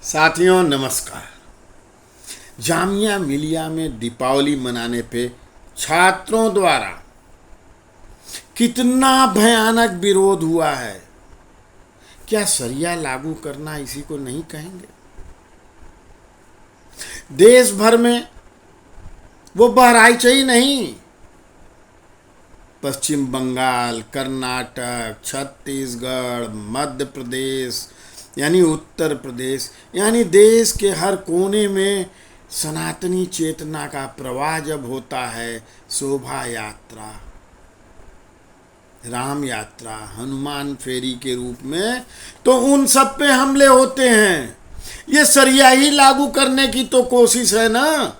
साथियों नमस्कार। जामिया मिलिया में दीपावली मनाने पे छात्रों द्वारा कितना भयानक विरोध हुआ है। क्या शरिया लागू करना इसी को नहीं कहेंगे? देश भर में वो बहराइच ही नहीं, पश्चिम बंगाल, कर्नाटक, छत्तीसगढ़, मध्य प्रदेश यानी उत्तर प्रदेश यानी देश के हर कोने में सनातनी चेतना का प्रवाह जब होता है, शोभा यात्रा, राम यात्रा, हनुमान फेरी के रूप में, तो उन सब पे हमले होते हैं। ये शरिया ही लागू करने की तो कोशिश है ना,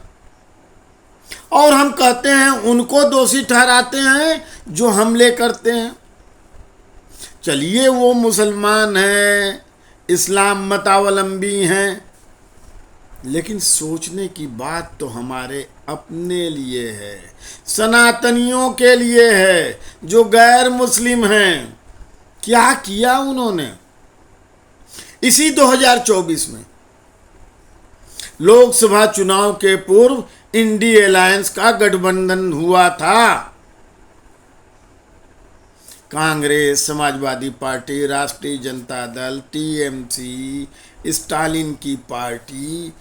और हम कहते हैं उनको दोषी ठहराते हैं जो हमले करते हैं। चलिए वो मुसलमान हैं, इस्लाम मतावलंबी हैं, लेकिन सोचने की बात तो हमारे अपने लिए है, सनातनियों के लिए है जो गैर मुस्लिम हैं। क्या किया उन्होंने? इसी 2024 में लोकसभा चुनाव के पूर्व इंडी अलायंस का गठबंधन हुआ था। कांग्रेस, समाजवादी पार्टी, राष्ट्रीय जनता दल, टीएमसी, स्टालिन की पार्टी,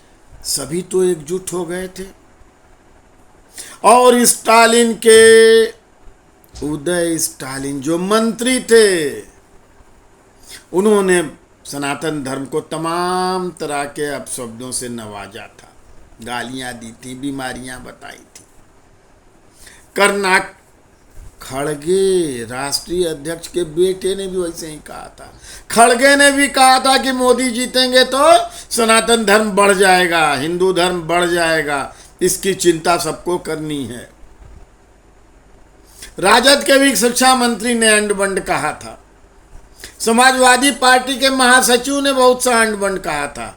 सभी तो एकजुट हो गए थे और स्टालिन के उदय स्टालिन जो मंत्री थे, उन्होंने सनातन धर्म को तमाम तरह के अपशब्दों से नवाजा था, गालियां दी थी, बीमारियां बताई थी। कर्नाटक खड़गे राष्ट्रीय अध्यक्ष के बेटे ने भी वैसे ही कहा था। खड़गे ने भी कहा था कि मोदी जीतेंगे तो सनातन धर्म बढ़ जाएगा, हिंदू धर्म बढ़ जाएगा, इसकी चिंता सबको करनी है। राजद के भी शिक्षा मंत्री ने अंडबंड कहा था। समाजवादी पार्टी के महासचिव ने बहुत सा अंडबंड कहा था,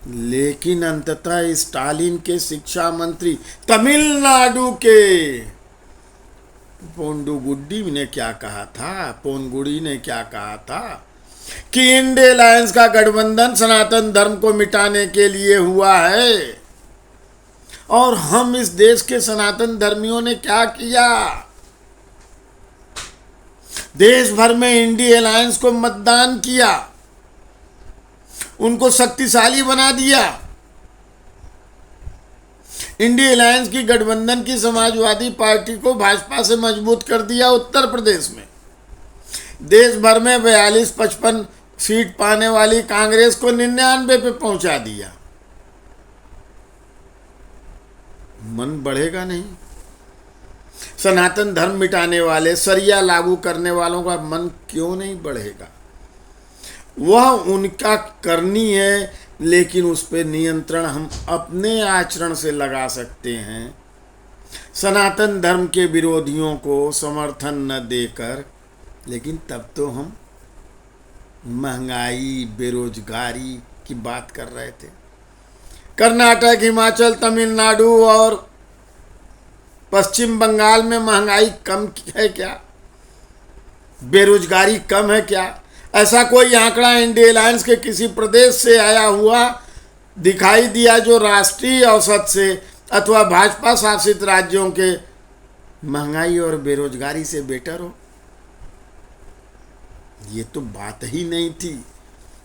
लेकिन अंततः स्टालिन के शिक्षा मंत्री तमिलनाडु के पोंडुगुड्डी ने क्या कहा था, पोनगुड़ी ने क्या कहा था कि इंडी अलायंस का गठबंधन सनातन धर्म को मिटाने के लिए हुआ है। और हम इस देश के सनातन धर्मियों ने क्या किया? देश भर में इंडी अलायंस को मतदान किया, उनको शक्तिशाली बना दिया। इंडी अलायंस की गठबंधन की समाजवादी पार्टी को भाजपा से मजबूत कर दिया। उत्तर प्रदेश में देश भर में 42-55 सीट पाने वाली कांग्रेस को 99 पे पहुंचा दिया। मन बढ़ेगा नहीं? सनातन धर्म मिटाने वाले, शरिया लागू करने वालों का मन क्यों नहीं बढ़ेगा? वह उनका करनी है, लेकिन उस पर नियंत्रण हम अपने आचरण से लगा सकते हैं। सनातन धर्म के विरोधियों को समर्थन न देकर, लेकिन तब तो हम महंगाई, बेरोजगारी की बात कर रहे थे। कर्नाटक, हिमाचल, तमिलनाडु और पश्चिम बंगाल में महंगाई कम है क्या? बेरोजगारी कम है क्या? ऐसा कोई आंकड़ा इंडी अलायंस के किसी प्रदेश से आया हुआ दिखाई दिया जो राष्ट्रीय औसत से अथवा भाजपा शासित राज्यों के महंगाई और बेरोजगारी से बेटर हो? ये तो बात ही नहीं थी।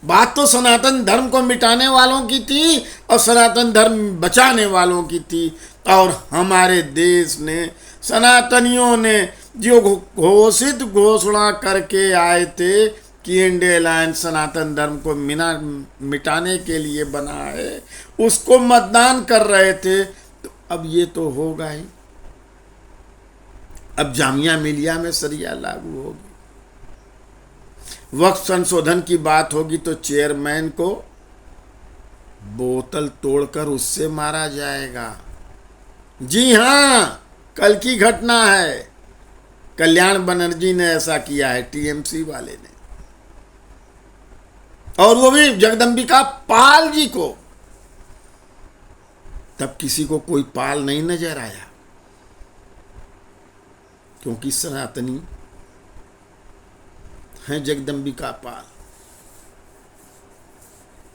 बात तो सनातन धर्म को मिटाने वालों की थी और सनातन धर्म बचाने वालों की थी। और हमारे देश ने, सनातनियों ने जो घोषित घोषणा करके आए थे कि इंडी अलायंस सनातन धर्म को मिटाने के लिए बना है, उसको मतदान कर रहे थे, तो अब ये तो होगा ही। अब जामिया मिलिया में शरिया लागू होगी, वक्फ संशोधन की बात होगी तो चेयरमैन को बोतल तोड़कर उससे मारा जाएगा। जी हाँ, कल की घटना है। कल्याण बनर्जी ने ऐसा किया है, टीएमसी वाले ने, और वो भी जगदम्बिका पाल जी को। तब किसी को कोई पाल नहीं नजर आया, क्योंकि सनातनी हैं जगदम्बिका पाल।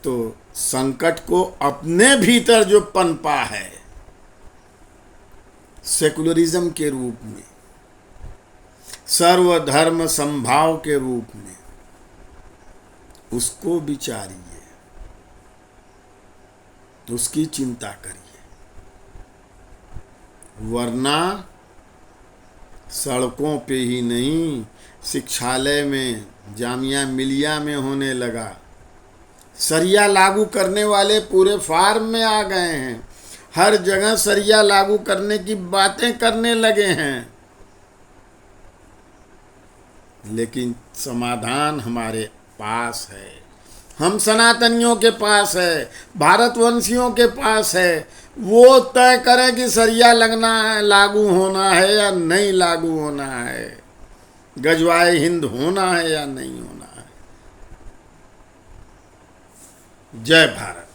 तो संकट को अपने भीतर जो पनपा है सेकुलरिज्म के रूप में, सर्वधर्म संभाव के रूप में, उसको विचारिए, उसकी चिंता करिए। वरना सड़कों पे ही नहीं, शिक्षालय में, जामिया मिलिया में होने लगा। शरिया लागू करने वाले पूरे फार्म में आ गए हैं, हर जगह शरिया लागू करने की बातें करने लगे हैं। लेकिन समाधान हमारे पास है, हम सनातनियों के पास है, भारतवंशियों के पास है। वो तय करें कि शरिया लगना है, लागू होना है या नहीं लागू होना है, गजवाए हिंद होना है या नहीं होना है। जय भारत।